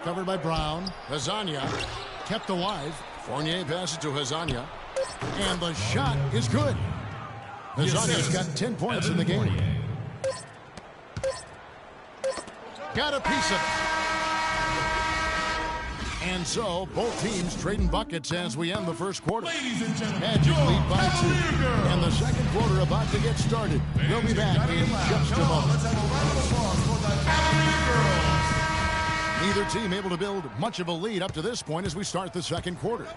covered by Brown. Hazania kept alive. Fournier passes to Hazania. And the shot is good. Hazania's got 10 points in the game. Got a piece of it. And so, both teams trading buckets as we end the first quarter. Magic lead by 2. And the second quarter about to get started. We'll be back in just a moment. Neither team able to build much of a lead up to this point as we start the second quarter.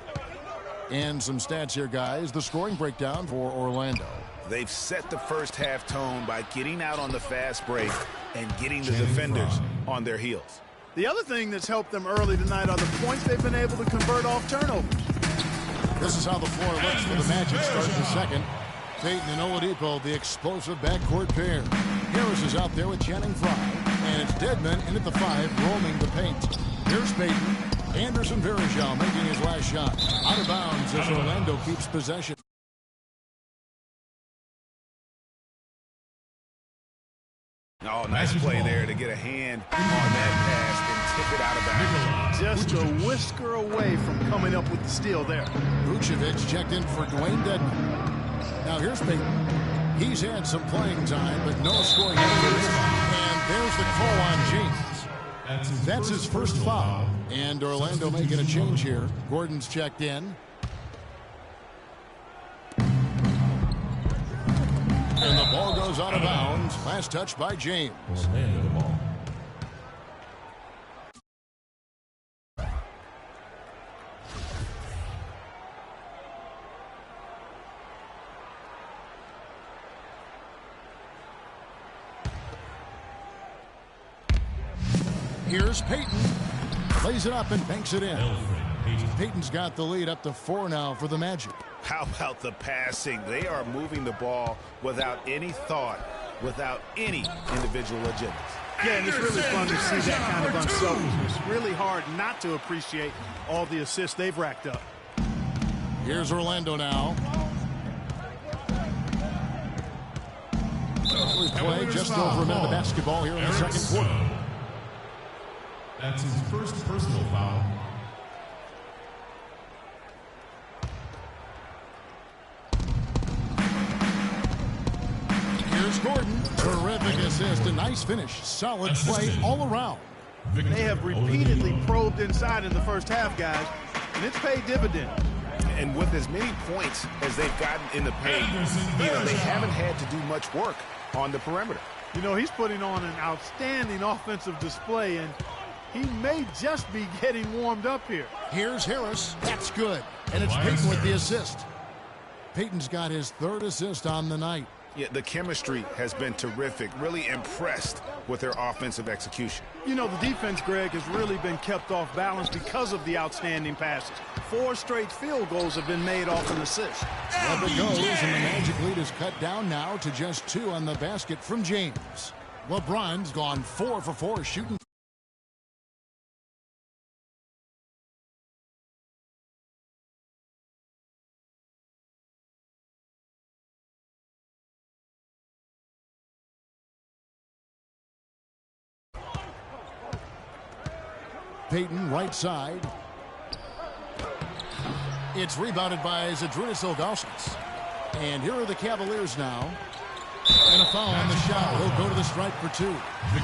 And some stats here, guys. The scoring breakdown for Orlando. They've set the first half tone by getting out on the fast break and getting the defenders on their heels. The other thing that's helped them early tonight are the points they've been able to convert off turnovers. This is how the floor looks for the Magic starting the second. Payton and Oladipo, the explosive backcourt pair. Harris is out there with Channing Frye. And it's Dedmon in at the 5, roaming the paint. Here's Payton. Anderson Varejao making his last shot. Out of bounds as Orlando keeps possession. Oh, nice play there to get a hand on that pass and tip it out of bounds. Just a whisker away from coming up with the steal there. Vucevic checked in for Dwayne Dedmon. Now here's Payton. He's had some playing time, but no scoring errors. And there's the call on James. That's his first foul. And Orlando making a change here. Gordon's checked in. And the ball goes out of bounds. Last touch by James. Here's Payton. Lays it up and banks it in. Payton's got the lead up to 4 now for the Magic. How about the passing? They are moving the ball without any thought, without any individual agendas. Yeah, and it's really fun to see that kind of unselfishness. It's really hard not to appreciate all the assists they've racked up. Here's Orlando now. We play just over a minute of basketball here in the second quarter. That's his first personal foul. Here's Gordon. Terrific assist. A nice finish. Solid play all around. They have repeatedly probed inside in the first half, guys, and it's paid dividends. And with as many points as they've gotten in the paint, they haven't had to do much work on the perimeter. You know, he's putting on an outstanding offensive display, and he may just be getting warmed up here. Here's Harris. That's good. And it's Payton with the assist. Payton's got his 3rd assist on the night. Yeah, the chemistry has been terrific. Really impressed with their offensive execution. You know, the defense, Greg, has really been kept off balance because of the outstanding passes. 4 straight field goals have been made off an assist. Up it goes, and the Magic lead is cut down now to just 2 on the basket from James. LeBron's gone 4 for 4 shooting. Payton, right side. It's rebounded by Zydrunas Ilgauskas. And here are the Cavaliers now. And a foul on the shot. He'll go to the stripe for 2.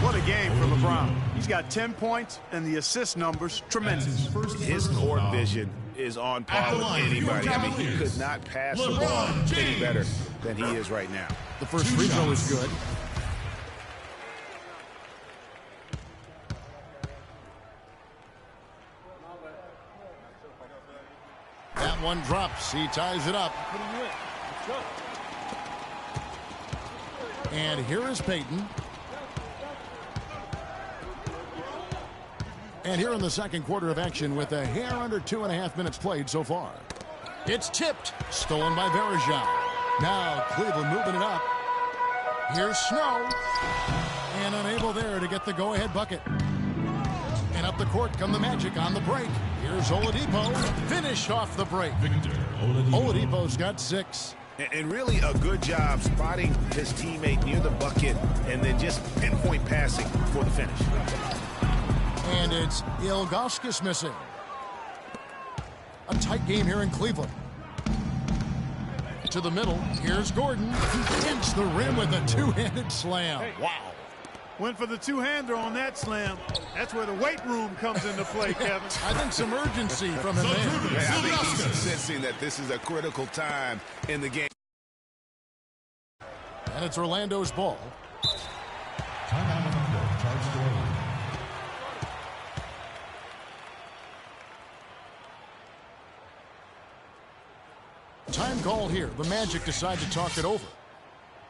What a game for LeBron. He's got 10 points, and the assist numbers tremendous. His court vision is on par with anybody. I mean, he could not pass the ball any better than he is right now. The first free throw is good. That one drops. He ties it up. And here is Payton. And here in the second quarter of action with a hair under 2.5 minutes played so far. It's tipped. Stolen by Varejao. Now Cleveland moving it up. Here's Snow. And unable there to get the go-ahead bucket. And up the court come the Magic on the break. Here's Oladipo. Finish off the break. Oladipo's got 6. And really a good job spotting his teammate near the bucket and then just pinpoint passing for the finish. And it's Ilgauskas missing. A tight game here in Cleveland. To the middle. Here's Gordon. He hits the rim with a two-handed slam. Wow. Went for the two-hander on that slam. That's where the weight room comes into play, Kevin. I think some urgency from him there. Yeah, I think he's sensing that this is a critical time in the game. And it's Orlando's ball. Timeout on the court. Charges away. Time call here. The Magic decide to talk it over.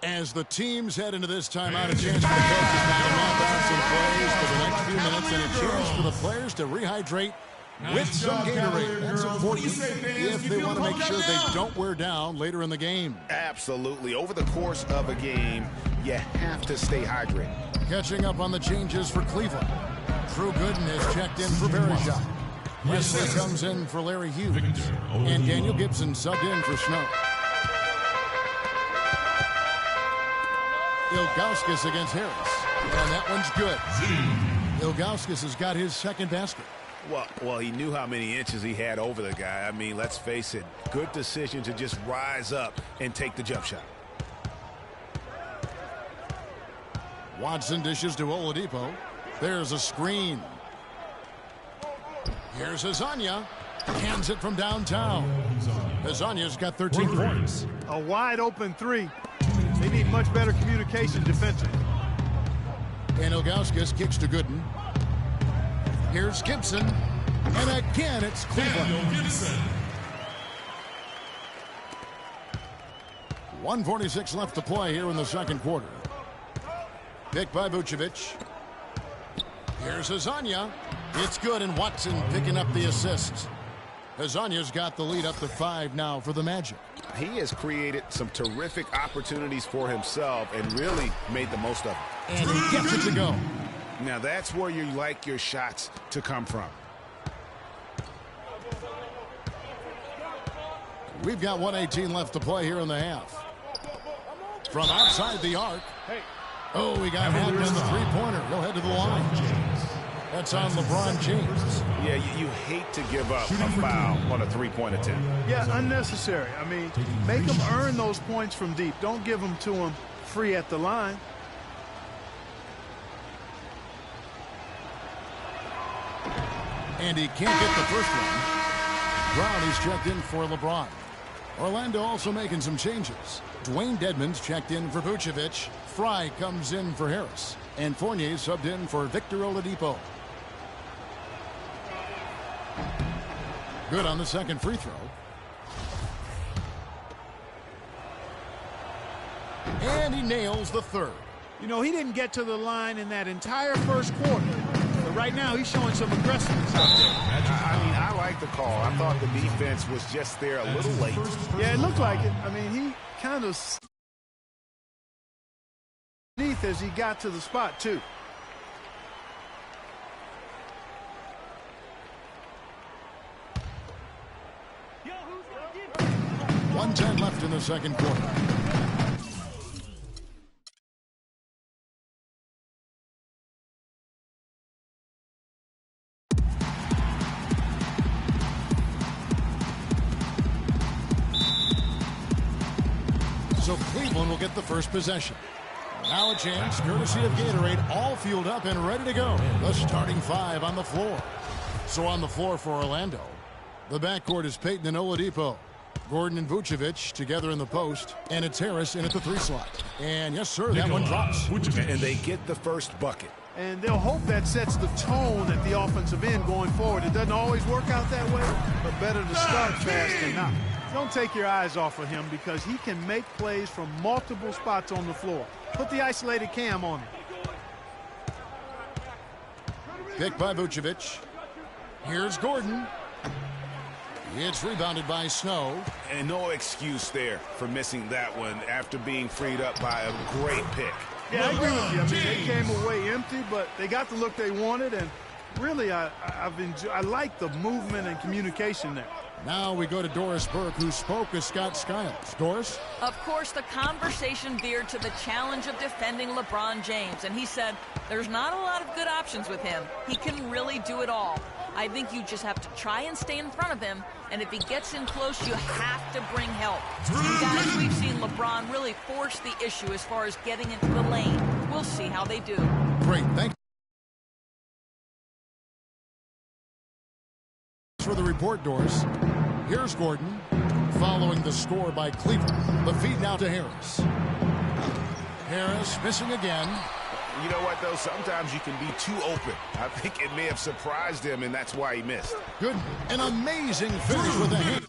As the teams head into this timeout, a chance for the coaches now to map out some plays for the next few minutes and a chance for the players to rehydrate with some Gatorade. That's important if they want to make sure they don't wear down later in the game. Absolutely. Over the course of a game, you have to stay hydrated. Catching up on the changes for Cleveland. Drew Gooden has checked in for Bergeron. Wesley comes in for Larry Hughes. And Daniel Gibson subbed in for Snow. Ilgauskas against Harris. And that one's good. Ilgauskas has got his second basket. Well, he knew how many inches he had over the guy. I mean, let's face it. Good decision to just rise up and take the jump shot. Watson dishes to Oladipo. There's a screen. Here's Hezonja. Hands it from downtown. Hezonja's got 13 points. A wide open three. They need much better communication defensively. And Ilgauskas kicks to Gooden. Here's Gibson. And again, it's Cleveland. 1:46 left to play here in the second quarter. Picked by Vucevic. Here's Hezonja. It's good, and Watson picking up the assist. Hezonja's got the lead up to 5 now for the Magic. He has created some terrific opportunities for himself and really made the most of them. And he gets it to go. Now that's where you like your shots to come from. We've got 1:18 left to play here in the half. From outside the arc. Oh, he got hacked on the three-pointer. He'll head to the line. That's on LeBron James. Yeah, you hate to give up a foul on a three-point attempt. Yeah, unnecessary. I mean, make them earn those points from deep. Don't give them to them free at the line. And he can't get the first one. Brownie's checked in for LeBron. Orlando also making some changes. Dwayne Dedmon's checked in for Vucevic. Fry comes in for Harris. And Fournier subbed in for Victor Oladipo. Good on the second free throw. And he nails the third. You know, he didn't get to the line in that entire first quarter. But right now, he's showing some aggressiveness out there. I mean, I like the call. I thought the defense was just there a little late. Yeah, it looked like it. I mean, he kind of underneath as he got to the spot, too. .110 left in the second quarter. So Cleveland will get the first possession. Now a chance, courtesy of Gatorade, all fueled up and ready to go. The starting 5 on the floor. So on the floor for Orlando, the backcourt is Payton and Oladipo. Gordon and Vucevic together in the post, and it's Harris in at the 3 slot. And yes, sir, that one drops. And they get the first bucket. And they'll hope that sets the tone at the offensive end going forward. It doesn't always work out that way, but better to start fast than not. Don't take your eyes off of him because he can make plays from multiple spots on the floor. Put the isolated cam on him. Picked by Vucevic. Here's Gordon. It's rebounded by Snow. And no excuse there for missing that one after being freed up by a great pick. Yeah, I agree with you. I mean, they came away empty, but they got the look they wanted, and really, I like the movement and communication there. Now we go to Doris Burke, who spoke with Scott Skiles. Doris? Of course, the conversation veered to the challenge of defending LeBron James, and he said there's not a lot of good options with him. He can really do it all. I think you just have to try and stay in front of him, and if he gets in close, you have to bring help. Guys, we've seen LeBron really force the issue as far as getting into the lane. We'll see how they do. Great, thank you for the report, Doris. Here's Gordon, following the score by Cleveland. The feed now to Harris. Harris missing again. You know what, though? Sometimes you can be too open. I think it may have surprised him, and that's why he missed. Good. An amazing finish with a hit.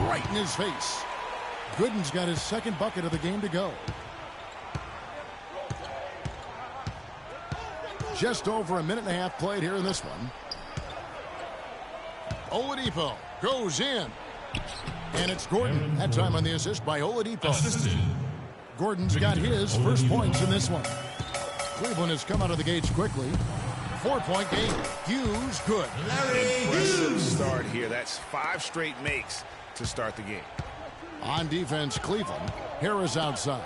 Right in his face. Gooden's got his second bucket of the game to go. Just over a minute and a half played here in this one. Oladipo goes in. And it's Gordon. That time on the assist by Oladipo. Assisted. Gordon's got his first points in this one. Cleveland has come out of the gates quickly. 4-point game. Hughes, good. Impressive start here. That's 5 straight makes to start the game. On defense, Cleveland. Harris outside.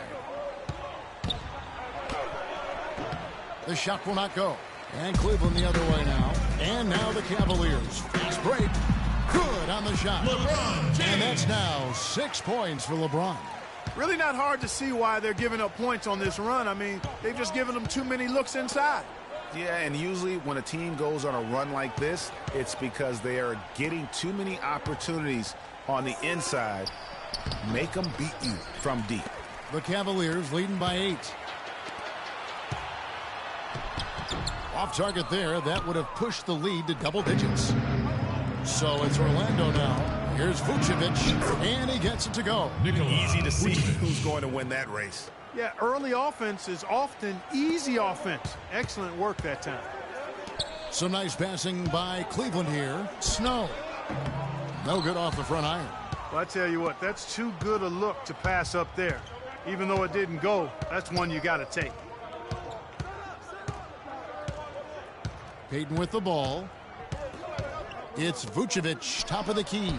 The shot will not go. And Cleveland the other way now. And now the Cavaliers. Fast break. Good on the shot. And that's now 6 points for LeBron. Really not hard to see why they're giving up points on this run. I mean, they've just given them too many looks inside. Yeah, and usually when a team goes on a run like this, it's because they are getting too many opportunities on the inside. Make them beat you from deep. The Cavaliers leading by 8. Off target there. That would have pushed the lead to double digits. So it's Orlando now. Here's Vucevic, and he gets it to go. Easy to see who's going to win that race. Yeah, early offense is often easy offense. Excellent work that time. Some nice passing by Cleveland here. Snow. No good off the front iron. Well, I tell you what, that's too good a look to pass up there. Even though it didn't go, that's one you got to take. Payton with the ball. It's Vucevic, top of the key.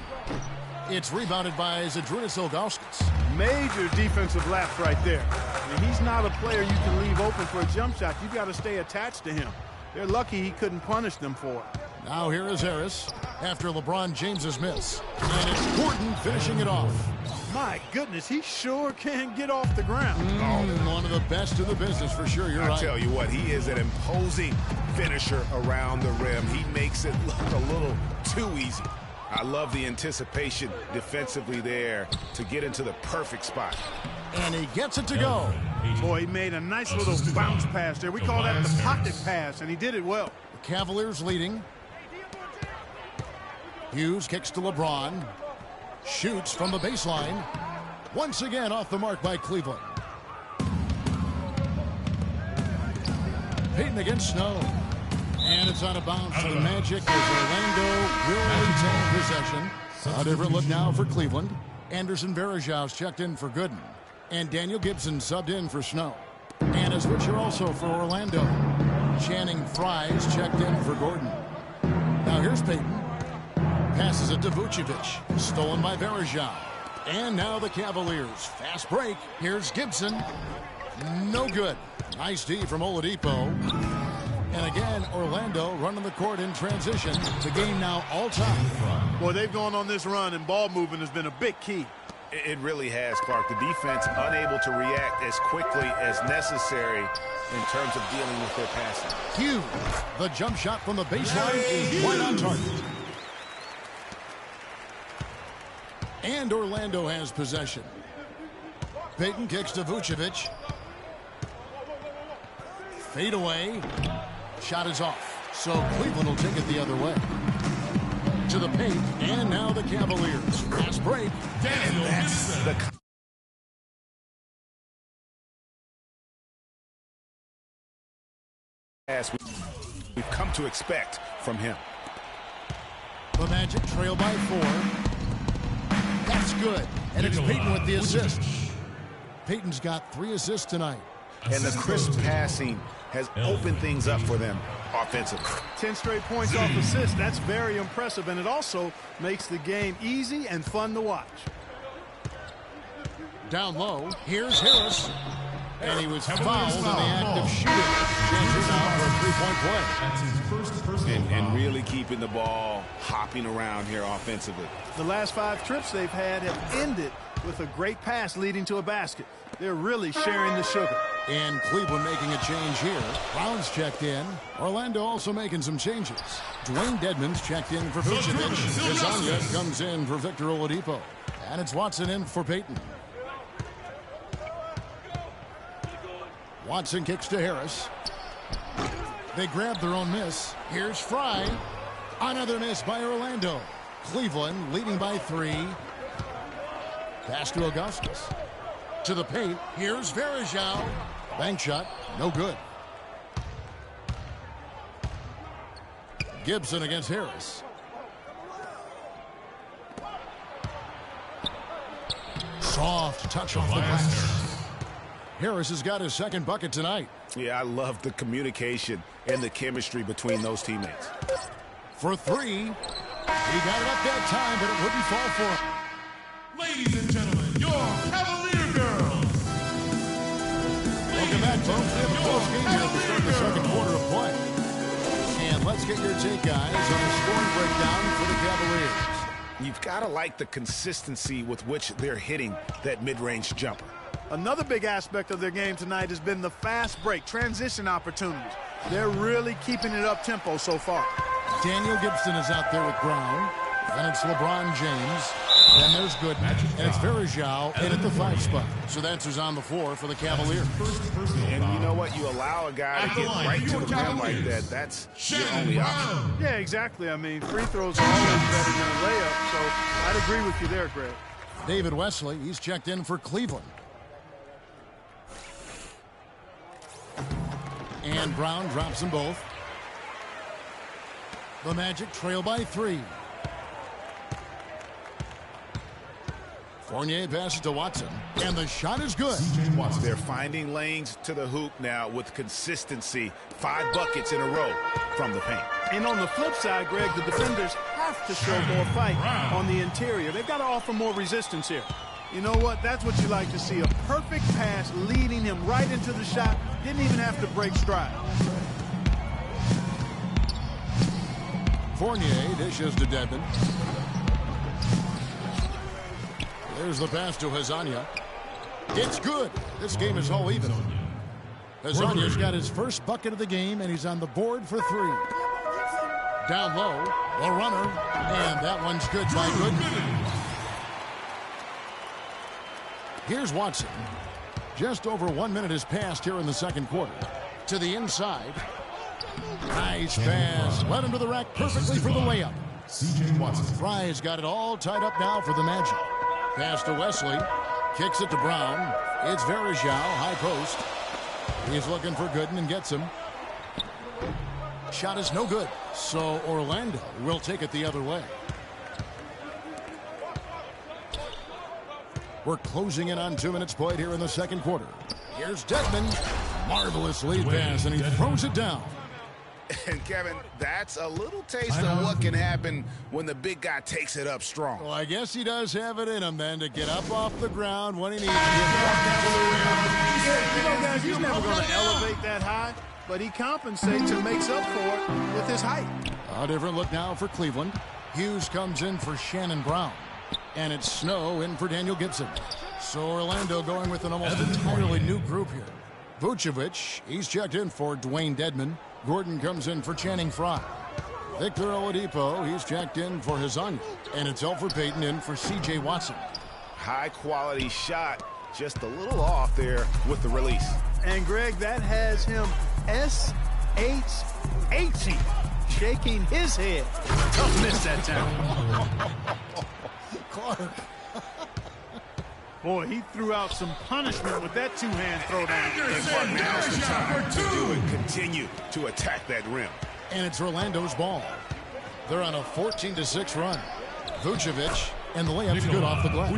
It's rebounded by Zydrunas Ilgauskas. Major defensive lapse right there. I mean, he's not a player you can leave open for a jump shot. You got to stay attached to him. They're lucky he couldn't punish them for it. Now here is Harris after LeBron James's miss. And it's Gordon finishing it off. My goodness, he sure can get off the ground. One of the best in the business for sure. You're right. I tell you what, he is an imposing finisher around the rim. He makes it look a little too easy. I love the anticipation defensively there to get into the perfect spot. And he gets it to go. Boy, he made a nice little bounce pass there. We call that the pocket pass, and he did it well. The Cavaliers leading. Hughes kicks to LeBron. Shoots from the baseline. Once again off the mark by Cleveland. Payton against Snow. And it's out of bounds to the Magic as Orlando will retain possession. A different look now for Cleveland. Anderson Varejau's checked in for Gooden. And Daniel Gibson subbed in for Snow. And a switcher also for Orlando. Channing Frye's checked in for Gordon. Now here's Payton. Passes it to Vucevic. Stolen by Varejau. And now the Cavaliers. Fast break. Here's Gibson. No good. Nice D from Oladipo. And again, Orlando running the court in transition. The game now all time. Boy, they've gone on this run, and ball movement has been a big key. It really has, Clark. The defense unable to react as quickly as necessary in terms of dealing with their passing. Hughes, the jump shot from the baseline is right on target. And Orlando has possession. Payton kicks to Vucevic. Fade away. Shot is off. So Cleveland will take it the other way. To the paint, and now the Cavaliers. Fast break. And that's the pass we've come to expect from him. The Magic trail by 4. That's good. And it's Payton with the assist. Payton's got 3 assists tonight. And the crisp passing has opened things up for them offensively. 10 straight points off assists. That's very impressive, and it also makes the game easy and fun to watch. Down low, here's Harris. And he was fouled in the act of shooting. Chances out for a three-point play. That's his first personal And foul. really keeping the ball hopping around here offensively. The last 5 trips they've had have ended with a great pass leading to a basket. They're really sharing the sugar. And Cleveland making a change here. Brown's checked in. Orlando also making some changes. Dwayne Dedmon's checked in for Vucevic. Kazanya comes in for Victor Oladipo. And it's Watson in for Payton. Watson kicks to Harris. They grab their own miss. Here's Fry. Another miss by Orlando. Cleveland leading by 3. Pass to Augustus. To the paint. Here's Varejao. Bank shot. No good. Gibson against Harris. Soft touch off the glass. Harris has got his second bucket tonight. Yeah, I love the communication and the chemistry between those teammates. For 3. He got it up that time, but it wouldn't fall for him. Ladies and gentlemen, your Cavalier girls. Welcome back, folks. We have a close game here to start the second quarter of play. And let's get your take, guys, on the scoring breakdown for the Cavaliers. You've got to like the consistency with which they're hitting that mid-range jumper. Another big aspect of their game tonight has been the fast break, transition opportunities. They're really keeping it up tempo so far. Daniel Gibson is out there with Brown. Then it's LeBron James. Then there's Gooden. And it's Varejao in at the 5 spot. So that's who's on the floor for the Cavaliers. And you know what? You allow a guy to get right to the rim like that. That's your only option. Yeah, exactly. I mean, free throws are always better than a layup, so I'd agree with you there, Greg. David Wesley, he's checked in for Cleveland. And Brown drops them both. The Magic trail by 3. Fournier passes to Watson. And the shot is good. They're finding lanes to the hoop now with consistency. 5 buckets in a row from the paint. And on the flip side, Greg, the defenders have to show more fight on the interior. They've got to offer more resistance here. You know what? That's what you like to see. A perfect pass leading him right into the shot. Didn't even have to break stride. Fournier dishes to Dedmon. There's the pass to Hazanya. It's good. This game is all even. Hazanya's got his first bucket of the game, and he's on the board for 3. Down low, the runner, and that one's good by Gooden. Here's Watson. Just over 1 minute has passed here in the second quarter. To the inside. Nice pass. Led him to the rack perfectly for the layup. C.J. Watson. Fry's got it all tied up now for the Magic. Pass to Wesley. Kicks it to Brown. It's Varejao, high post. He's looking for Gooden and gets him. Shot is no good. So Orlando will take it the other way. We're closing in on 2 minutes played here in the second quarter. Here's Dedmon. Marvelous lead pass, and he throws it down. And Kevin, that's a little taste of what can happen when the big guy takes it up strong. Well, I guess he does have it in him then to get up off the ground when he needs to. You know, guys, he's never going to elevate that high, but he compensates and makes up for it with his height. A different look now for Cleveland. Hughes comes in for Shannon Brown. And it's Snow in for Daniel Gibson. So Orlando going with an almost entirely new group here. Vucevic, he's checked in for Dwayne Dedmon. Gordon comes in for Channing Frye. Victor Oladipo, he's checked in for Hazanya. And it's Elfrid Payton in for C.J. Watson. High quality shot, just a little off there with the release. And Greg, that has him eights, eighty, shaking his head. Tough miss that time. Clark. Boy, he threw out some punishment with that two-hand throwdown. And Clark, now's the time to do it. Continue to attack that rim. And it's Orlando's ball. They're on a 14-6 run. Vucevic, and the layup's good off the glass.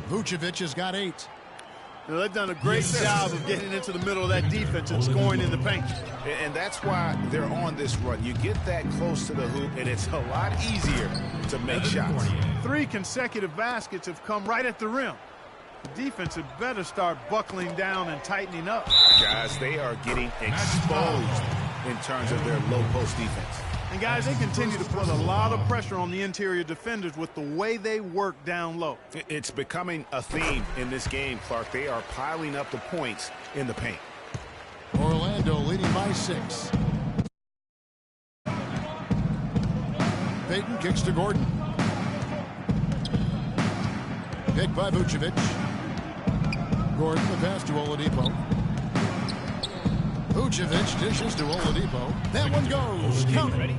Vucevic has got 8. Now, they've done a great job of getting into the middle of that defense and scoring in the paint. And that's why they're on this run. You get that close to the hoop, and it's a lot easier to make shots. 3 consecutive baskets have come right at the rim. The defense had better start buckling down and tightening up. Guys, they are getting exposed in terms of their low post defense. And guys, they continue to put a lot of pressure on the interior defenders with the way they work down low. It's becoming a theme in this game, Clark. They are piling up the points in the paint. Orlando leading by 6. Payton kicks to Gordon. Picked by Vucevic. Gordon, the pass to Oladipo. Vucevic dishes to Oladipo. That one goes. Count it.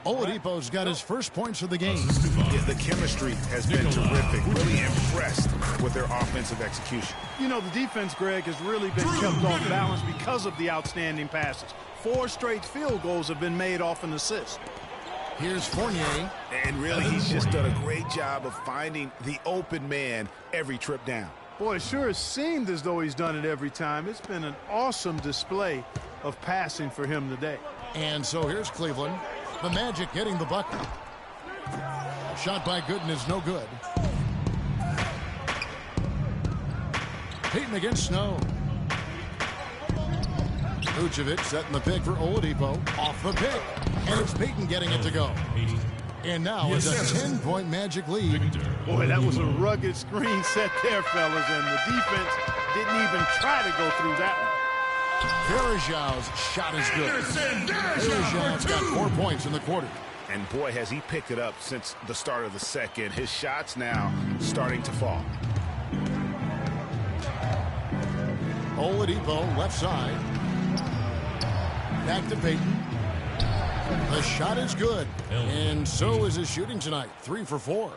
Oladipo's got his first points of the game. Yeah, the chemistry has been terrific. Really impressed with their offensive execution. You know, the defense, Greg, has really been kept off balance because of the outstanding passes. 4 straight field goals have been made off an assist. Here's Fournier. And really, he's just done a great job of finding the open man every trip down. Boy, it sure has seemed as though he's done it every time. It's been an awesome display of passing for him today. And so here's Cleveland. The Magic getting the bucket. Shot by Gooden is no good. Payton against Snow. Vucevic setting the pick for Oladipo. Off the pick. And it's Payton getting it to go. And now it's a 10-point Magic lead. Boy, that was a rugged screen set there, fellas, and the defense didn't even try to go through that one. Verjau's shot is good. Verjau's got 4 points in the quarter. And boy, has he picked it up since the start of the second. His shots now starting to fall. Oladipo, left side. Back to Payton. The shot is good, and so is his shooting tonight. 3 for 4.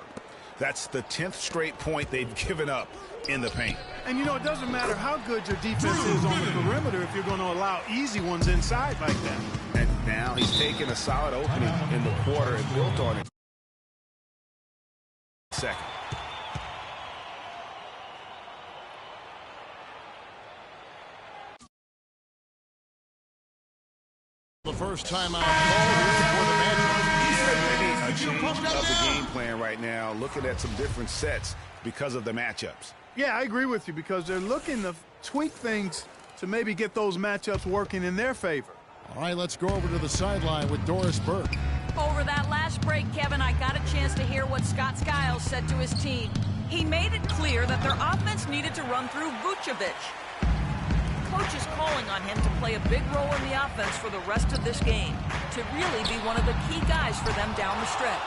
That's the 10th straight point they've given up in the paint. And, you know, it doesn't matter how good your defense is on the perimeter if you're going to allow easy ones inside like that. And now he's taken a solid opening in the quarter and built on it. Second. The first time out for the Magic. A change of the game plan right now, looking at some different sets because of the matchups. Yeah, I agree with you because they're looking to tweak things to maybe get those matchups working in their favor. All right, let's go over to the sideline with Doris Burke. Over that last break, Kevin, I got a chance to hear what Scott Skiles said to his team. He made it clear that their offense needed to run through Vucevic. Coach is calling on him to play a big role in the offense for the rest of this game, to really be one of the key guys for them down the stretch.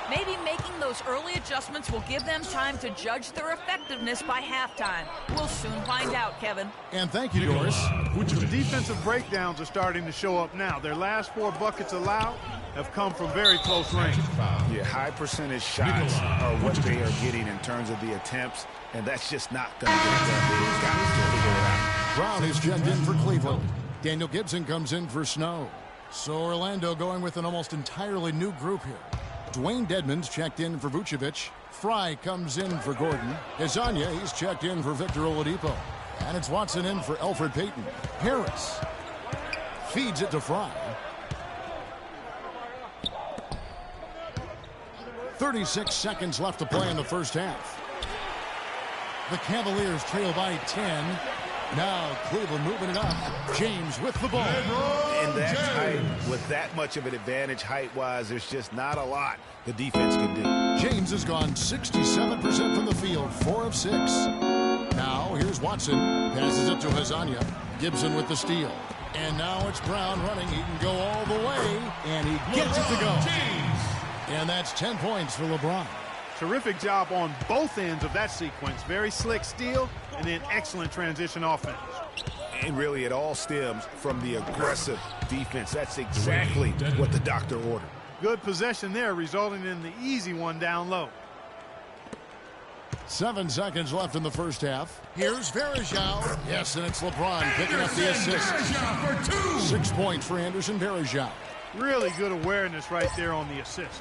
Maybe making those early adjustments will give them time to judge their effectiveness by halftime. We'll soon find out, Kevin. And thank you, Doris. The defensive breakdowns are starting to show up now. Their last 4 buckets allowed have come from very close range. Yeah, high percentage shots are what they are getting in terms of the attempts, and that's just not going to get it done. They've got to figure it out. Brown is checked in for Cleveland. Daniel Gibson comes in for Snow. So Orlando going with an almost entirely new group here. Dwayne Dedmon's checked in for Vucevic. Fry comes in for Gordon. Hezonja, he's checked in for Victor Oladipo. And it's Watson in for Elfrid Payton. Harris feeds it to Fry. 36 seconds left to play in the first half. The Cavaliers trail by 10. Now Cleveland moving it up. James with the ball. And that height, with that much of an advantage height-wise, there's just not a lot the defense can do. James has gone 67% from the field, 4 of 6. Now here's Watson. Passes it to Hezonja. Gibson with the steal. And now it's Brown running. He can go all the way. And he gets it to go. And that's 10 points for LeBron. Terrific job on both ends of that sequence. Very slick steal and then excellent transition offense. And really, it all stems from the aggressive defense. That's exactly what the doctor ordered. Good possession there, resulting in the easy one down low. 7 seconds left in the first half. Here's Verejao. Yes, and it's LeBron picking up the assist. 6 points for Anderson Verejao. Really good awareness right there on the assist.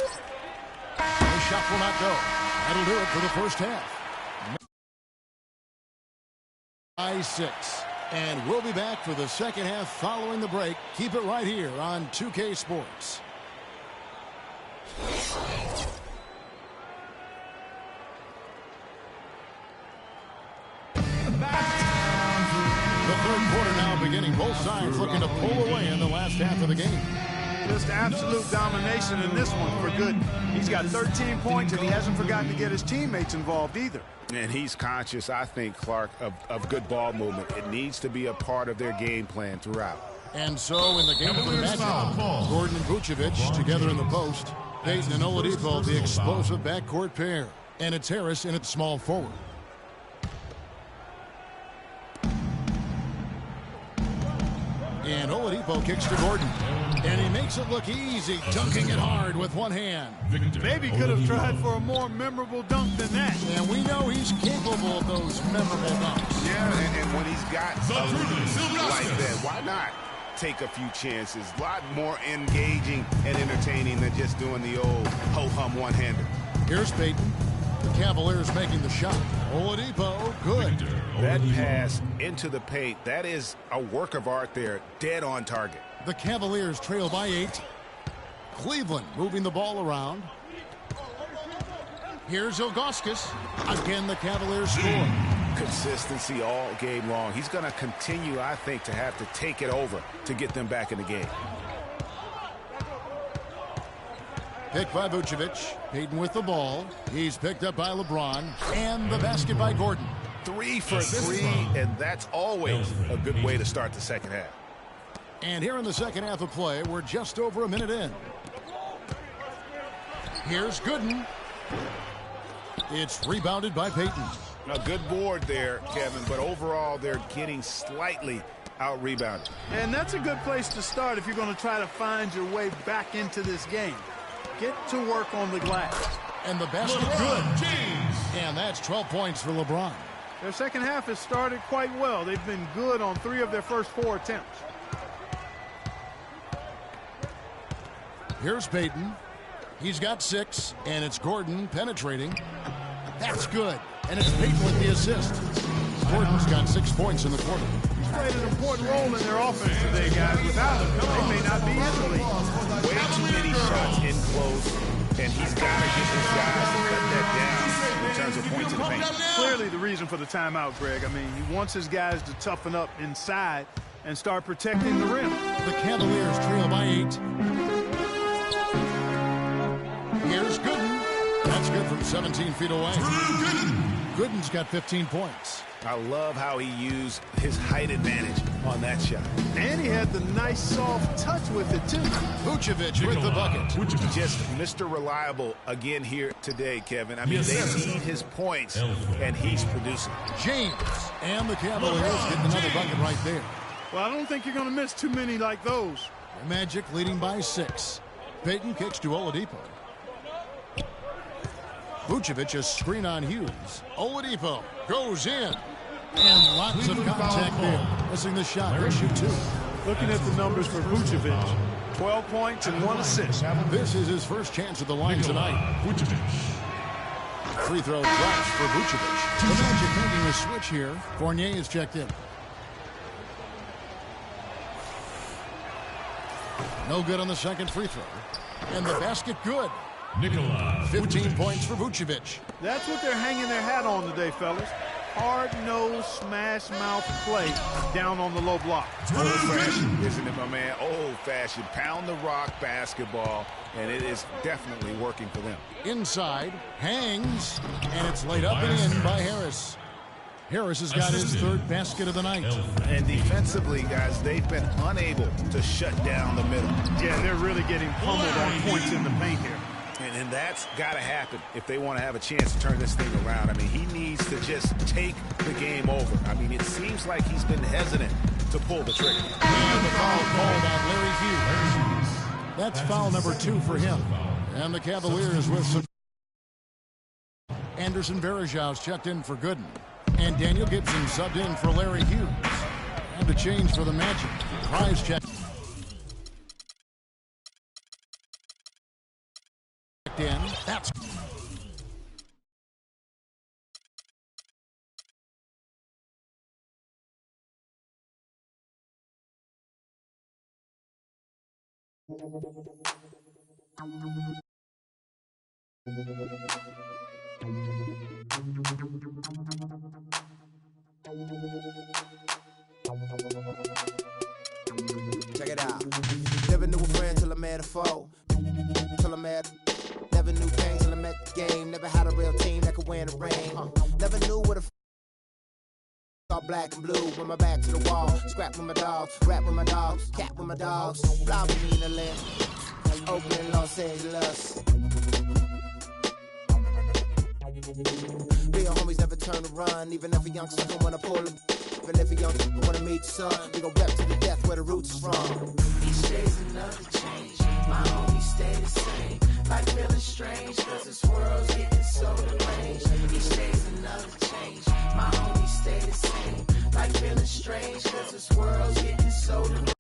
The shot will not go. That'll do it for the first half. By 6. And we'll be back for the second half following the break. Keep it right here on 2K Sports. The third quarter now beginning. Both sides looking to pull away in the last half of the game. Just absolute domination in this one for Gooden. He's got 13 points, and he hasn't forgotten to get his teammates involved either. And he's conscious, I think, Clark, of good ball movement. It needs to be a part of their game plan throughout. And so in the game of the matchup, Gordon and Vucevic together in the post. Payton and Oladipo, the explosive backcourt pair. And it's Harris in at small forward. And Oladipo kicks to Gordon. And he makes it look easy, dunking it hard with one hand. Maybe could have tried for a more memorable dunk than that. And we know he's capable of those memorable dunks. Yeah, and when he's got a lead like that, why not take a few chances? A lot more engaging and entertaining than just doing the old ho-hum one-hander. Here's Payton. The Cavaliers making the shot. Oladipo, good. That pass into the paint, that is a work of art there, dead on target. The Cavaliers trail by 8. Cleveland moving the ball around. Here's Ilgauskas. Again, the Cavaliers score. Consistency all game long. He's going to continue, I think, to have to take it over to get them back in the game. Picked by Vucevic. Payton with the ball. He's picked up by LeBron. And the basket by Gordon. 3 for 3, and that's always a good way to start the second half. And here in the second half of play, we're just over a minute in. Here's Gooden. It's rebounded by Payton. A good board there, Kevin, but overall they're getting slightly out-rebounded. And that's a good place to start if you're going to try to find your way back into this game. Get to work on the glass. And the basket good. And that's 12 points for LeBron. Their second half has started quite well. They've been good on 3 of their first 4 attempts. Here's Payton. He's got 6, and it's Gordon penetrating. That's good. And it's Payton with the assist. Gordon's got 6 points in the quarter. He's played an important role in their offense today, guys. Without him, they may not be in the league. Way too many shots in close, and he's got to get his guys to cut that down in terms of points in the paint. Clearly the reason for the timeout, Greg. I mean, he wants his guys to toughen up inside and start protecting the rim. The Cavaliers trail by 8. Here's Gooden. That's good from 17 feet away. Gooden's got 15 points. I love how he used his height advantage on that shot. And he had the nice soft touch with it, too. Vucevic with the bucket. Just Mr. Reliable again here today, Kevin. I mean, they need his points, and he's producing. James and the Cavaliers getting another bucket right there. Well, I don't think you're going to miss too many like those. The Magic leading by 6. Payton kicks to Oladipo. Vucevic a screen on Hughes. Oladipo goes in. And lots of contact there. Missing the shot. He'll shoot 2. Looking at the numbers for Vucevic. 12 points and 1 assist. This is his first chance at the line tonight. Free throw drops for Vucevic. The Magic making a switch here. Fournier is checked in. No good on the second free throw. And the basket good. 15 points for Vucevic. That's what they're hanging their hat on today, fellas. Hard-nosed, smash-mouth play down on the low block. Old-fashioned, isn't it, my man? Old-fashioned. Pound the rock basketball, and it is definitely working for them. Inside, hangs, and it's laid up and in by Harris. Harris has got his 3rd basket of the night. And defensively, guys, they've been unable to shut down the middle. Yeah, they're really getting pummeled on points in the paint here. And that's got to happen if they want to have a chance to turn this thing around. I mean, he needs to just take the game over. I mean, it seems like he's been hesitant to to pull the trigger. And the foul called on Larry Hughes. That's foul number 2 for him. And the Cavaliers with some. Anderson Varejau's checked in for Gooden. And Daniel Gibson subbed in for Larry Hughes. And a change for the Magic. Prize check. In. That's. Check it out. Never knew a friend till I met a foe. Till I met. Never knew pain till I met the game. Never had a real team that could win the ring. Never knew what a all black and blue with my back to the wall. Scrap with my dogs, rap with my dogs, cat with my dogs. Fly with me in the land. Oakland, Los Angeles. Real homies never turn to run. Even if a young sucker wanna pull them. Even if a young sucker wanna meet the sun. We gon' rep to the death where the roots is from. Each day's another change. My homies stay the same. Like feeling strange, cause this world's getting so deranged. Each day's another change. My homies stay the same. Like feeling strange, cause this world's getting so deranged.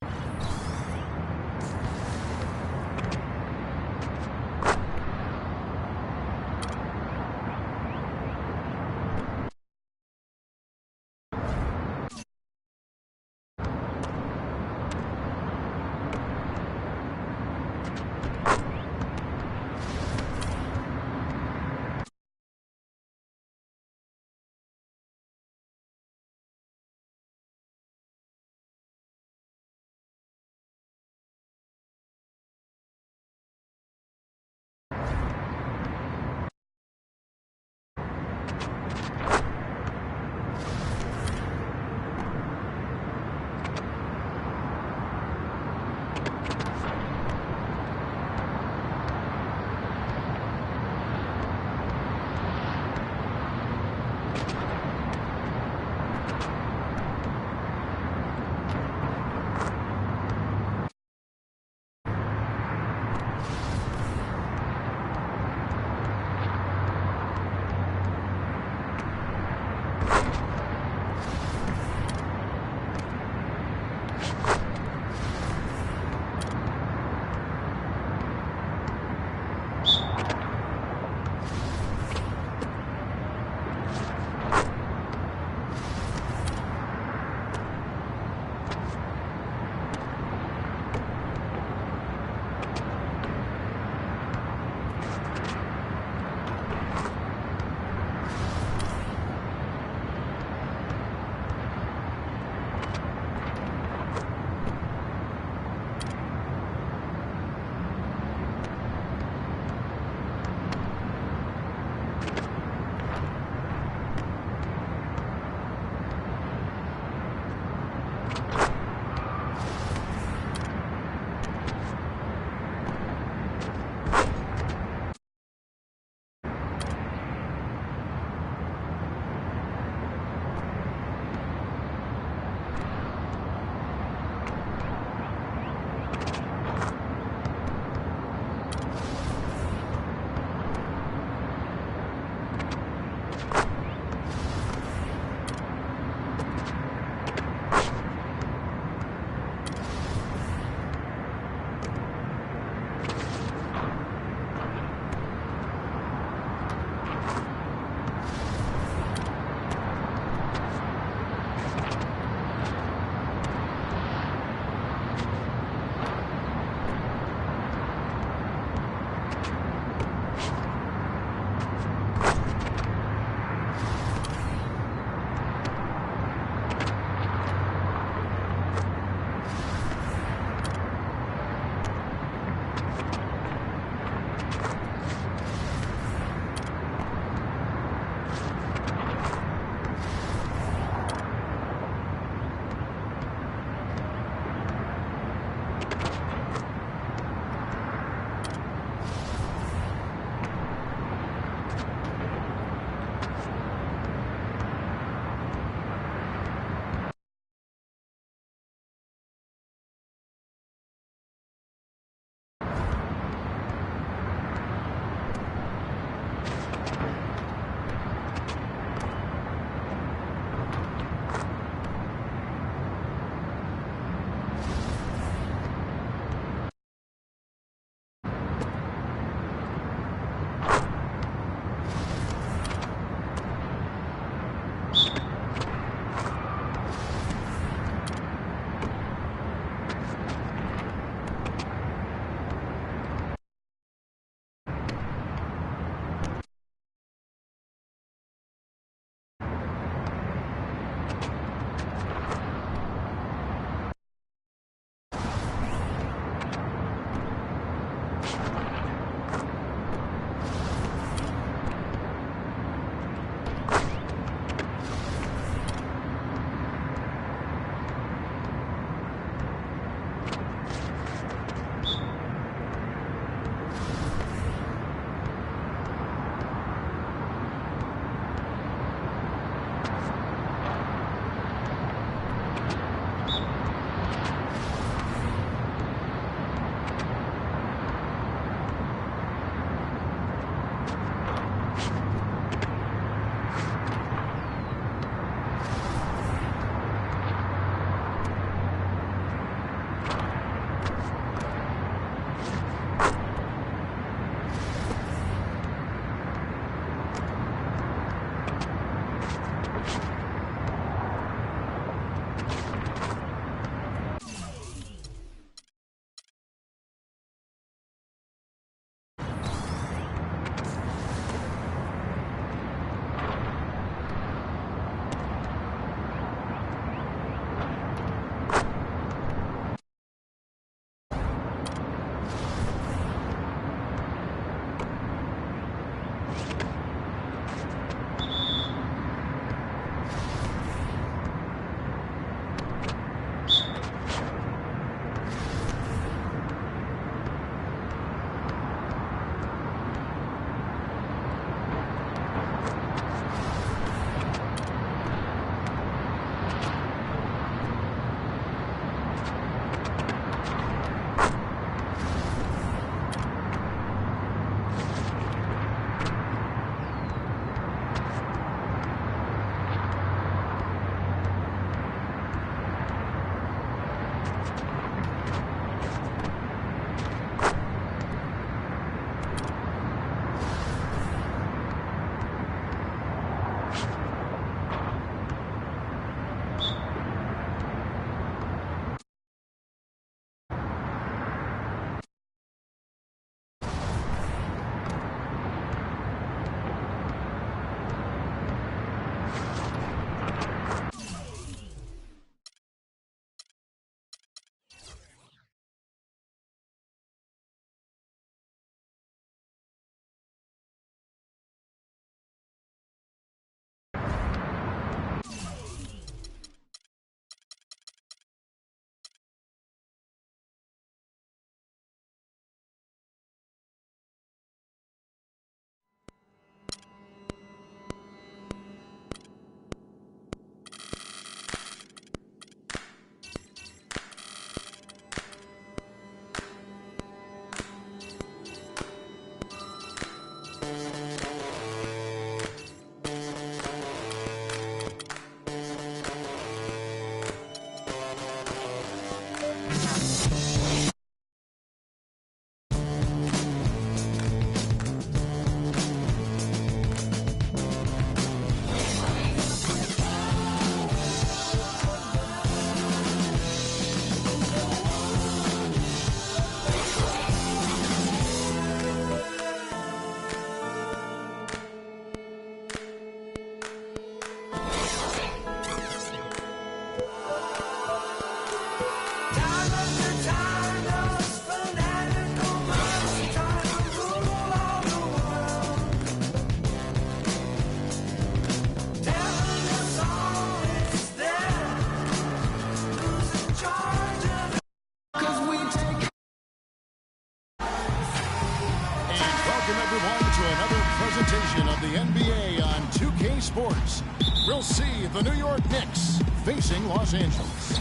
EA Sports. We'll see the New York Knicks facing Los Angeles.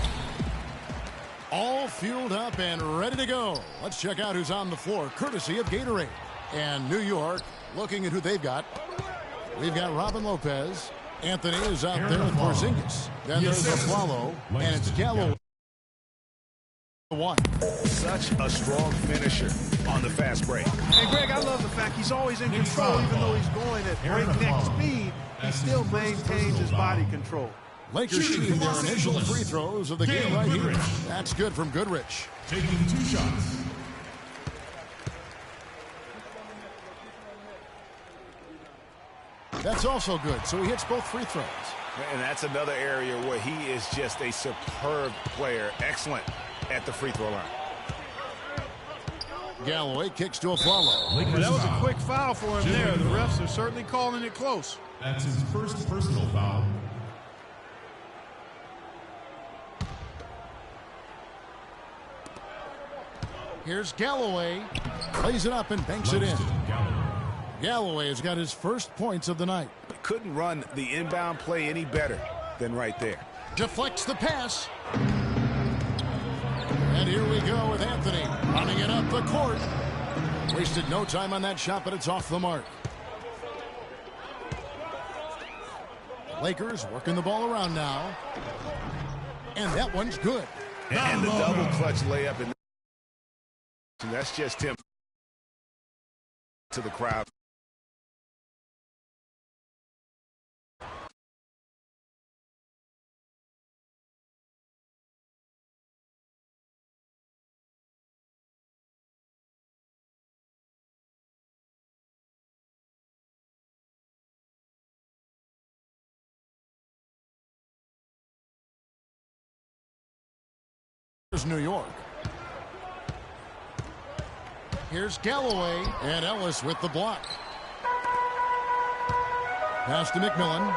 All fueled up and ready to go. Let's check out who's on the floor, courtesy of Gatorade. And New York, looking at who they've got. We've got Robin Lopez. Anthony is out there with Porzingis. Then there's a follow, and it's Galloway. One. Such a strong finisher on the fast break. And Greg, I love the fact he's always in control. Even though he's going at breakneck speed, he still maintains his body control. Lakers shooting their initial free throws of the game right here. That's good from Goodrich. Taking 2 shots. That's also good, so he hits both free throws. And that's another area where he is just a superb player. Excellent at the free throw line. Galloway kicks to a follow. Well, that was a quick foul for him there. The refs are certainly calling it close. That's his first personal foul. Here's Galloway. Plays it up and banks it in. Galloway has got his first points of the night. Couldn't run the inbound play any better than right there. Deflects the pass. And here we go with Anthony running it up the court. Wasted no time on that shot, but it's off the mark. Lakers working the ball around now. And that one's good. And the double clutch layup. And that's just him to the crowd. New York. Here's Galloway and Ellis with the block. Pass to McMillan.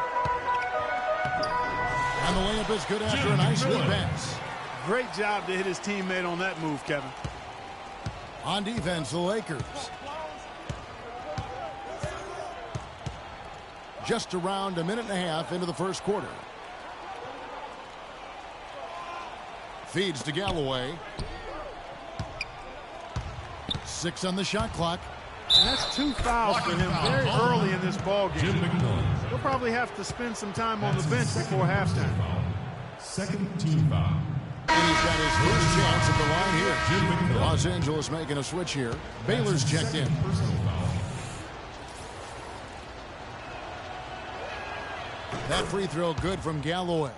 And the layup is good after a nice good pass. Great job to hit his teammate on that move, Kevin. On defense, the Lakers. Just around a minute and a half into the first quarter. Feeds to Galloway. 6 on the shot clock. And that's 2 fouls for him very early in this ball game. He'll probably have to spend some time on the bench before halftime. Second team foul. And he's got his first chance at the line here. Los Angeles making a switch here. Baylor's checked in. That free throw good from Galloway.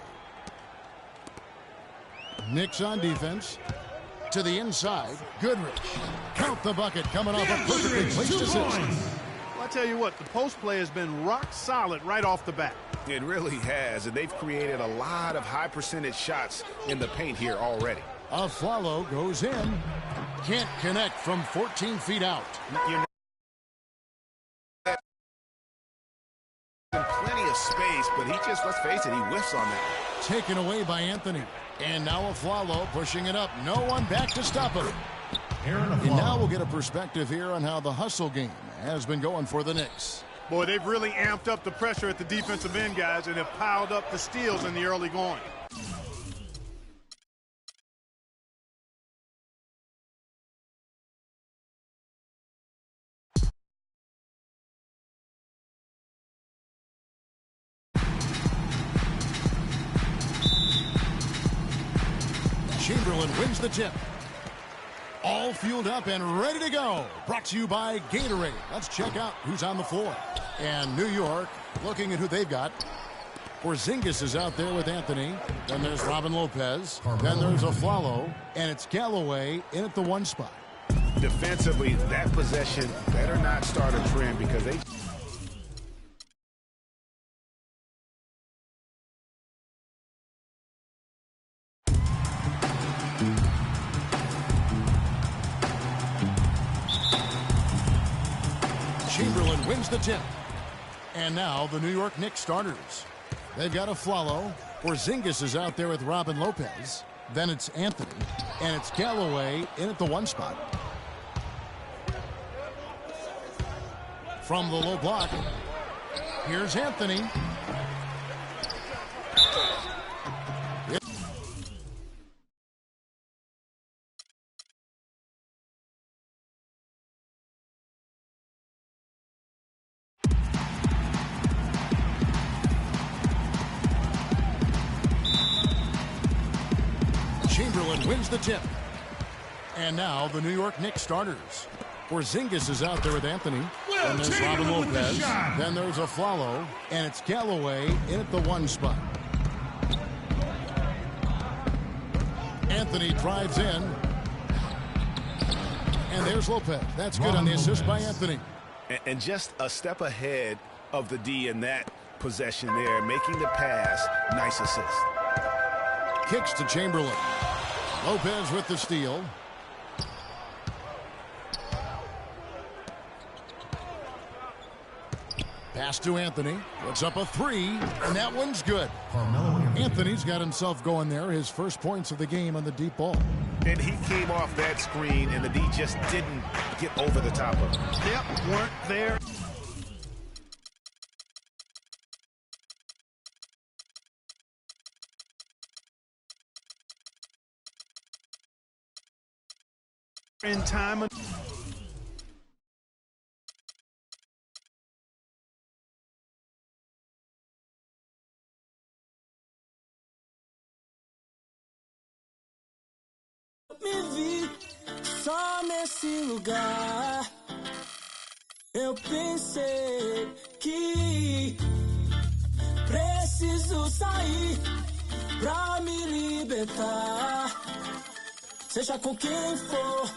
Knicks on defense. To the inside. Goodrich. Count the bucket coming off a perfectly placed assist. Well, I tell you what, the post play has been rock solid right off the bat. It really has, and they've created a lot of high percentage shots in the paint here already. A follow goes in. Can't connect from 14 feet out. Plenty of space, but he just, let's face it, he whiffs on that. Taken away by Anthony. And now a follow pushing it up. No one back to stop him. And now we'll get a perspective here on how the hustle game has been going for the Knicks. Boy, they've really amped up the pressure at the defensive end, guys, and have piled up the steals in the early going. Chamberlain wins the tip. All fueled up and ready to go. Brought to you by Gatorade. Let's check out who's on the floor. And New York, looking at who they've got. Porzingis is out there with Anthony. Then there's Robin Lopez. Then there's a follow. And it's Galloway in at the 1 spot. Defensively, that possession better not start a trend because they... Chamberlain wins the tip. And now the New York Knicks starters. They've got a follow. Porzingis is out there with Robin Lopez. Then it's Anthony. And it's Galloway in at the 1 spot. From the low block, here's Anthony. Chamberlain wins the tip. And now the New York Knicks starters. Porzingis is out there with Anthony. And there's Robin Lopez. Then there's Aflalo. And it's Galloway in at the 1 spot. Anthony drives in. And there's Lopez. That's good on the assist by Anthony. And just a step ahead of the D in that possession there, making the pass. Nice assist. Kicks to Chamberlain. Lopez with the steal. Pass to Anthony. Puts up a 3, and that one's good. Anthony's got himself going there. His first points of the game on the deep ball. And he came off that screen, and the D just didn't get over the top of him. Yep, weren't there. In time. Me vi só nesse lugar. Eu pensei que preciso sair pra me libertar. Seja com quem for,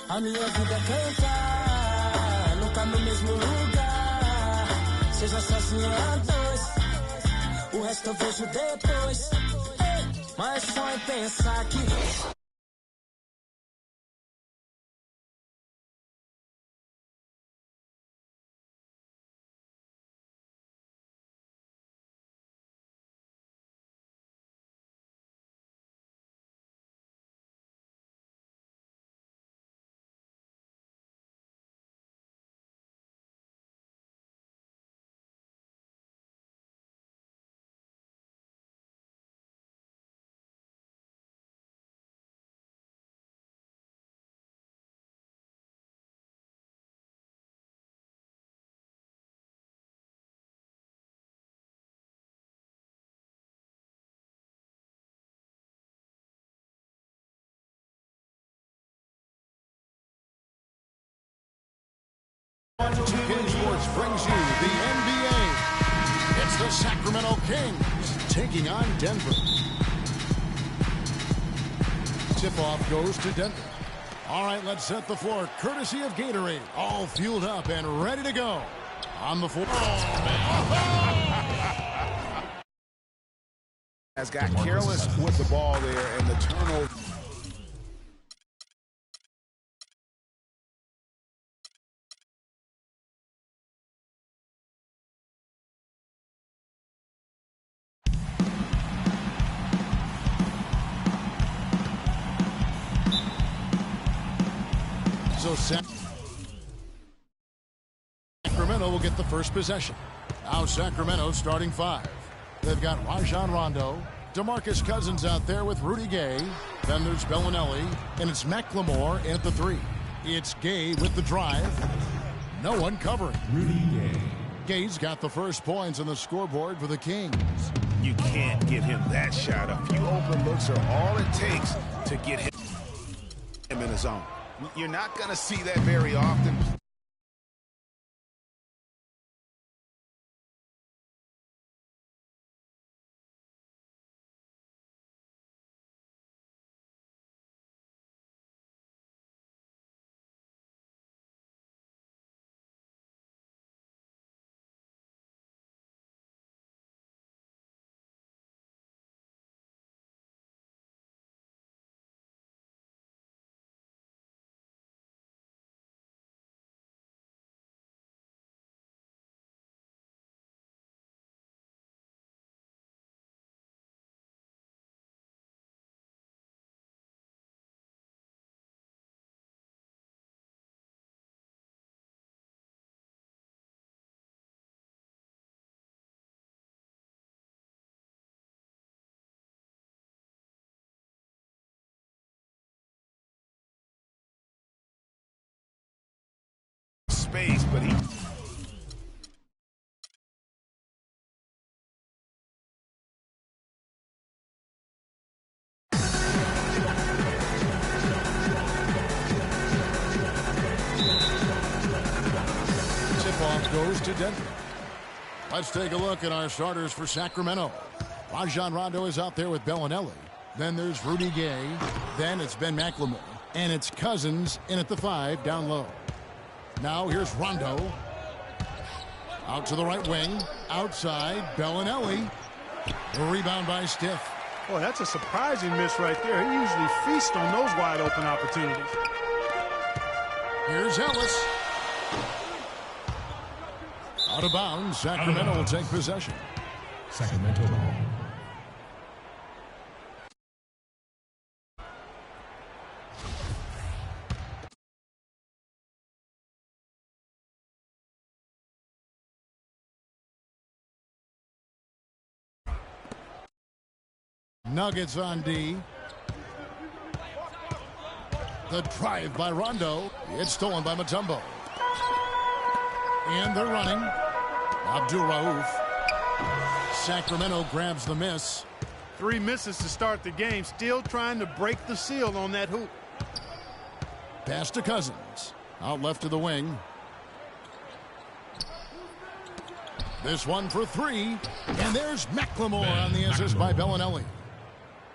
a minha vida é cantar. Nunca no mesmo lugar. Seja sozinho a dois, o resto eu vejo depois. Mas só em pensar que King Sports brings you the NBA. It's the Sacramento Kings taking on Denver. Tip-off goes to Denver. All right, let's set the floor. Courtesy of Gatorade. All fueled up and ready to go. On the floor. Has got careless with the ball there, and the turnover. So Sacramento will get the first possession. Now Sacramento starting 5. They've got Rajon Rondo, DeMarcus Cousins out there with Rudy Gay. Then there's Bellinelli, and it's McLemore in at the 3. It's Gay with the drive. No one covering. Rudy Gay. Gay's got the first points on the scoreboard for the Kings. You can't give him that shot. A few open looks are all it takes to get him in the zone. You're not going to see that very often. Space, but he goes to Denver. Let's take a look at our starters for Sacramento. Rajon Rondo is out there with Bellinelli. Then there's Rudy Gay. Then it's Ben McLemore. And it's Cousins in at the 5 down low. Now here's Rondo. Out to the right wing. Outside, Bellinelli. The rebound by Stiff. Boy, that's a surprising miss right there. He usually feasts on those wide open opportunities. Here's Ellis. Out of bounds, Sacramento will take possession. Sacramento ball. Nuggets on D. The drive by Rondo. It's stolen by Mutombo. And they're running. Abdul Rauf. Sacramento grabs the miss. 3 misses to start the game. Still trying to break the seal on that hoop. Pass to Cousins. Out left to the wing. This one for 3. And there's McLemore on the assist by Bellinelli.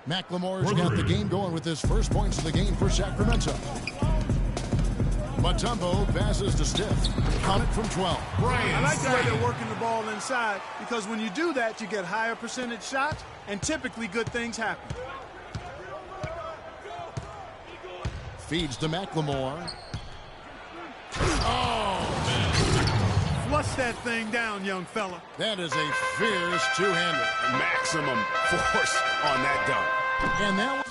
McLemore's got the game going with his first points of the game for Sacramento. Mutombo passes to Stiff. Count it from 12. I like the way they're working the ball inside, because when you do that, you get higher percentage shots, and typically good things happen. Feeds to McLemore. Oh, man. Flush that thing down, young fella. That is a fierce two-hander. Maximum force on that dunk. And that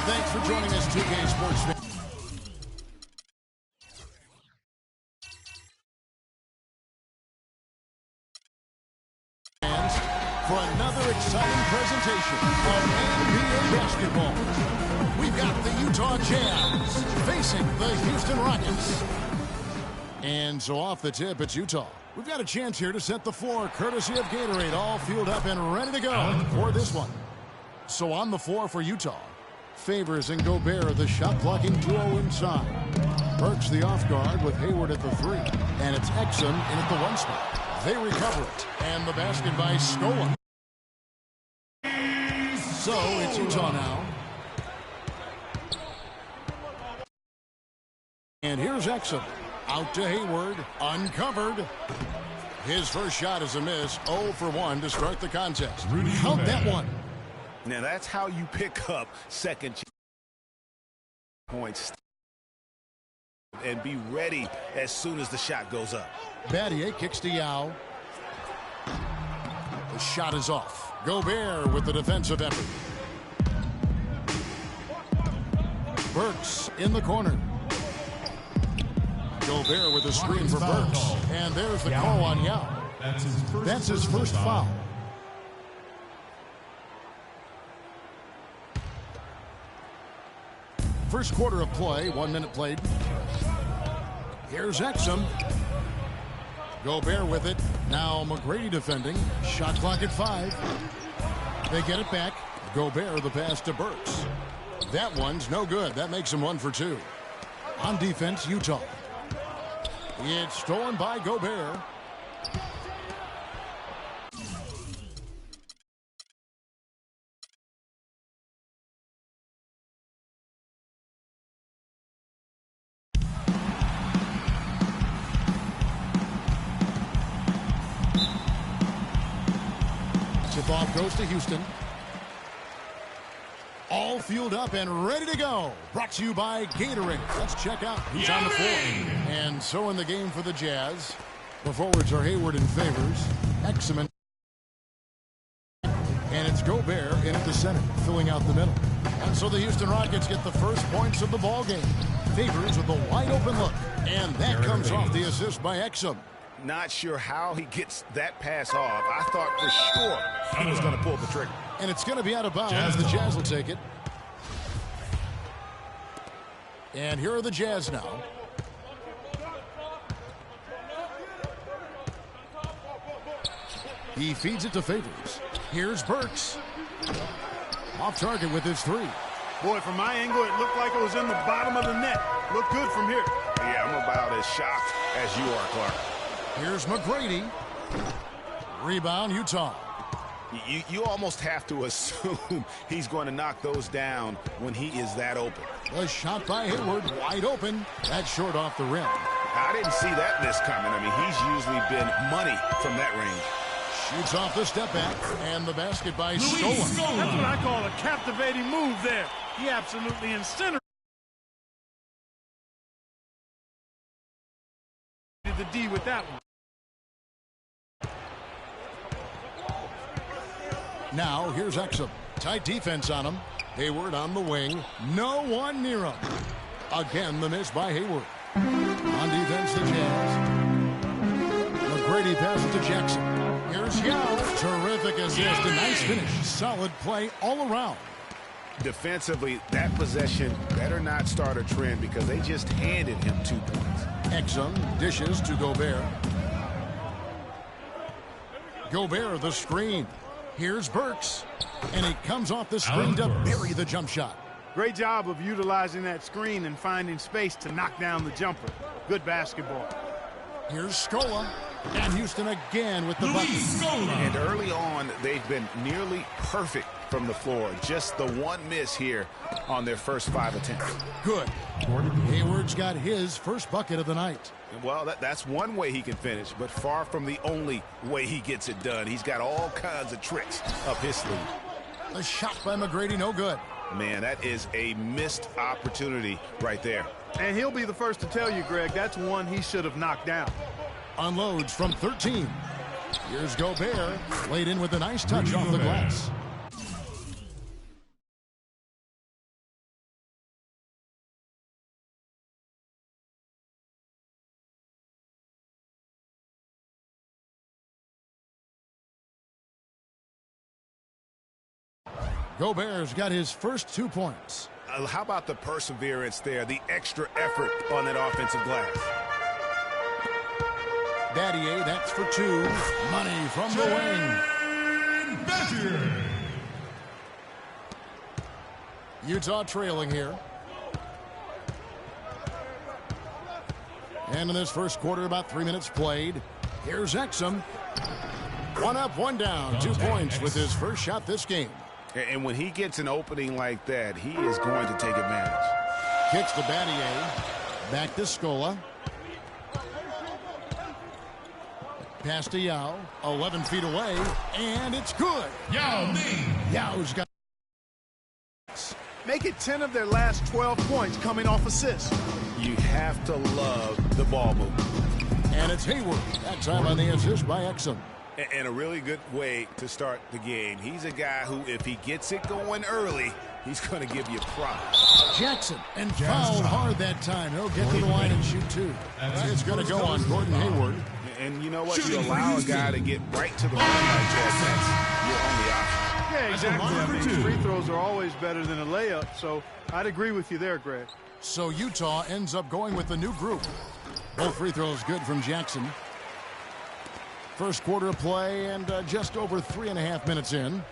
thanks for joining us, 2K Sports fans. For another exciting presentation of NBA basketball. We've got the Utah Jazz facing the Houston Rockets. And so off the tip, it's Utah. We've got a chance here to set the floor, courtesy of Gatorade, all fueled up and ready to go for this one. So on the floor for Utah, Favors and Gobert, the shot-blocking duo inside. Burks the off guard with Hayward at the 3. And it's Exum in at the 1 spot. They recover it. And the basket by Scola. So it's Utah now. And here's Exum. Out to Hayward. Uncovered. His first shot is a miss. 0 for 1 to start the contest. Count that one. Now that's how you pick up second points and be ready as soon as the shot goes up. Battier kicks to Yao. The shot is off. Gobert with the defensive effort. Burks in the corner. Gobert with a screen for Burks. And there's the call on Yao. That's his first foul. first quarter of play. 1 minute played. Here's Exum. Gobert with it. Now McGrady defending. Shot clock at 5. They get it back. Gobert the pass to Burks. That one's no good. That makes him 1 for 2. On defense, Utah. It's stolen by Gobert. Tip-off goes to Houston. All fueled up and ready to go. Brought to you by Gatorade. Let's check out who's on the floor. And so in the game for the Jazz, the forwards are Hayward and Favors. Exum and it's Gobert in at the center, filling out the middle. And so the Houston Rockets get the first points of the ball game. Favors with a wide open look. And that comes off the assist by Exum. Not sure how he gets that pass off. I thought for sure he was going to pull the trigger. And it's going to be out of bounds. The Jazz will take it. And here are the Jazz now. He feeds it to Favors. Here's Burks. Off target with his 3. Boy, from my angle, it looked like it was in the bottom of the net. Looked good from here. Yeah, I'm about as shocked as you are, Clark. Here's McGrady. Rebound, Utah. You almost have to assume he's going to knock those down when he is that open. A shot by Hayward, wide open. That's short off the rim. I didn't see that miss coming. I mean, he's usually been money from that range. Shoots off the step back, and the basket by Stolen. That's what I call a captivating move there. He absolutely incinerated the D with that one. Now, here's Exum. Tight defense on him. Hayward on the wing. No one near him. Again, the miss by Hayward. On defense, the Jazz. McGrady passes to Jackson. Here's Yao. Terrific assist. A nice finish. Solid play all around. Defensively, that possession better not start a trend because they just handed him 2 points. Exum dishes to Gobert. Gobert, the screen. Here's Burks. And he comes off the screen to bury the jump shot. Great job of utilizing that screen and finding space to knock down the jumper. Good basketball. Here's Scola. And Houston again with the bucket. And early on, they've been nearly perfect from the floor. Just the one miss here on their first 5 attempts. Good. Hayward's got his first bucket of the night. Well, that's one way he can finish, but far from the only way he gets it done. He's got all kinds of tricks up his sleeve. A shot by McGrady, no good. Man, that is a missed opportunity right there. And he'll be the first to tell you, Greg, that's one he should have knocked down. Unloads from 13. Here's Gobert. Laid in with a nice touch off the glass. Gobert's got his first 2 points. How about the perseverance there, the extra effort on that offensive glass? Battier, that's for 2. Money from the wing. Battier. Utah trailing here. And in this first quarter, about 3 minutes played. Here's Exum. 1 up, 1 down. 2 points with his first shot this game. And when he gets an opening like that, he is going to take advantage. Kicks to Battier. Back to Scola. Pass to Yao. 11 feet away. And it's good. Yao Ming. Yao's got. Make it 10 of their last 12 points coming off assists. You have to love the ball movement. And it's Hayward. That time on the assist by Exum. And a really good way to start the game. He's a guy who, if he gets it going early, he's going to give you props. Jackson, and fouled hard that time. He'll get to the line and shoot 2. It's going to go on Gordon Hayward. And you know what? You allow a guy to get right to the line like that. That's your only option. Yeah, exactly. I mean, free throws are always better than a layup, so I'd agree with you there, Greg. So Utah ends up going with the new group. Both free throws good from Jackson. First quarter of play and just over 3.5 minutes in.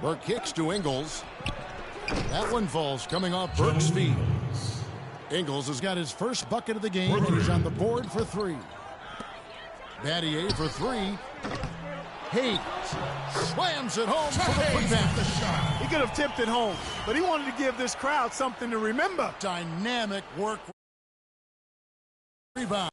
Burke kicks to Ingles. That one falls coming off Burke's feet. Ingles has got his first bucket of the game, and he's on the board for 3. Battier for 3. Hayes slams it home for the putback. He could have tipped it home, but he wanted to give this crowd something to remember. Dynamic work. Rebound.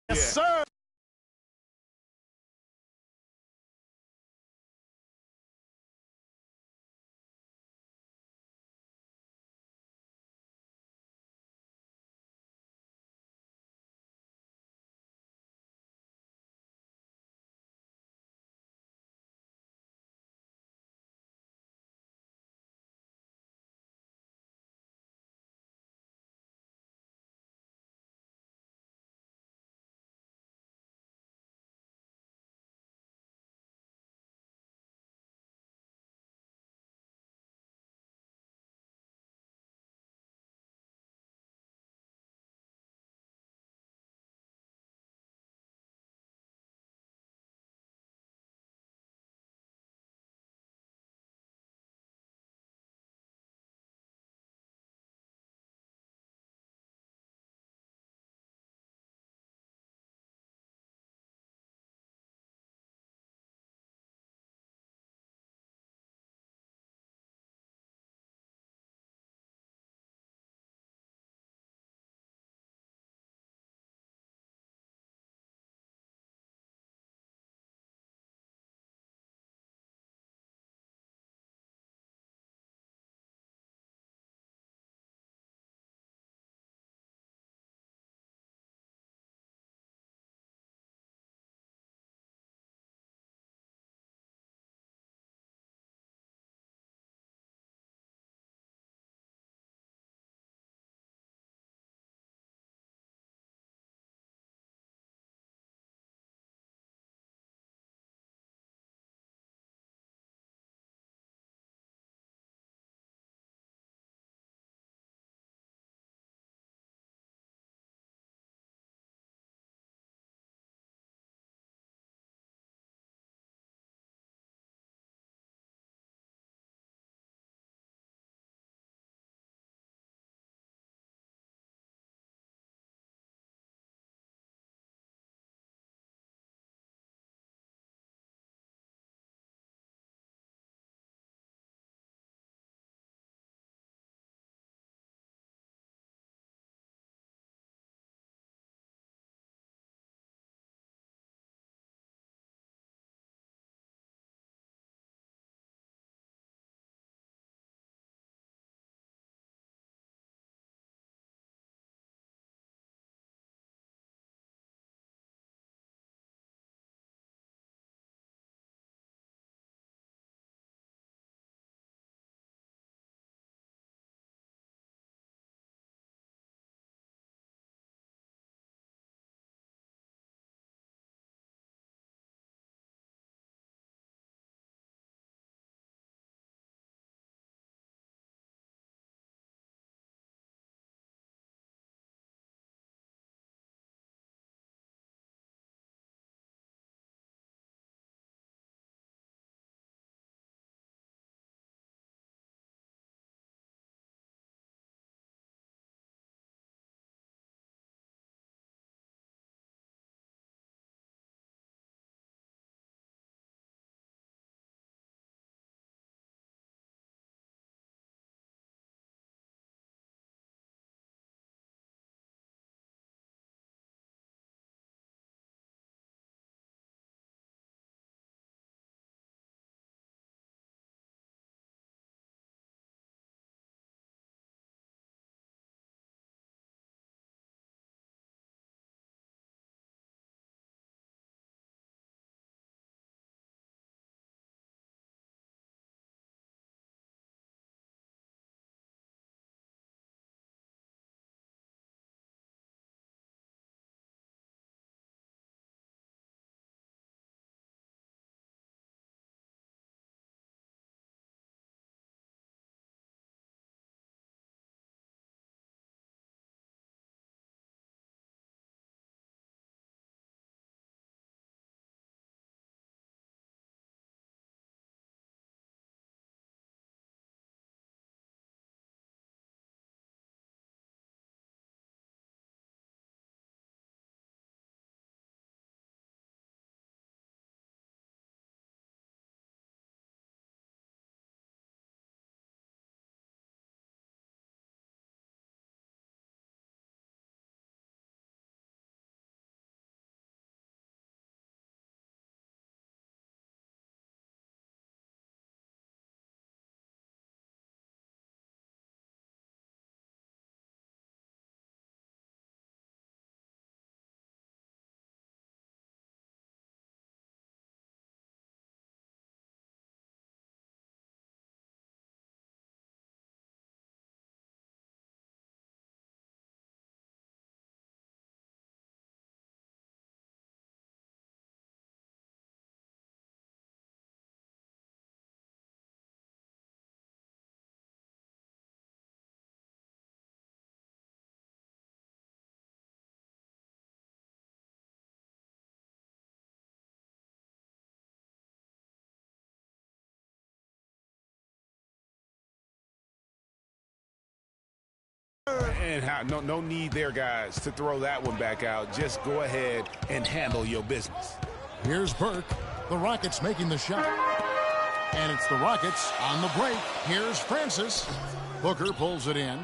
Yes, sir. And no need there, guys, to throw that one back out. Just go ahead and handle your business. Here's Burke. The Rockets making the shot. And it's the Rockets on the break. Here's Francis. Booker pulls it in.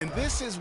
And this is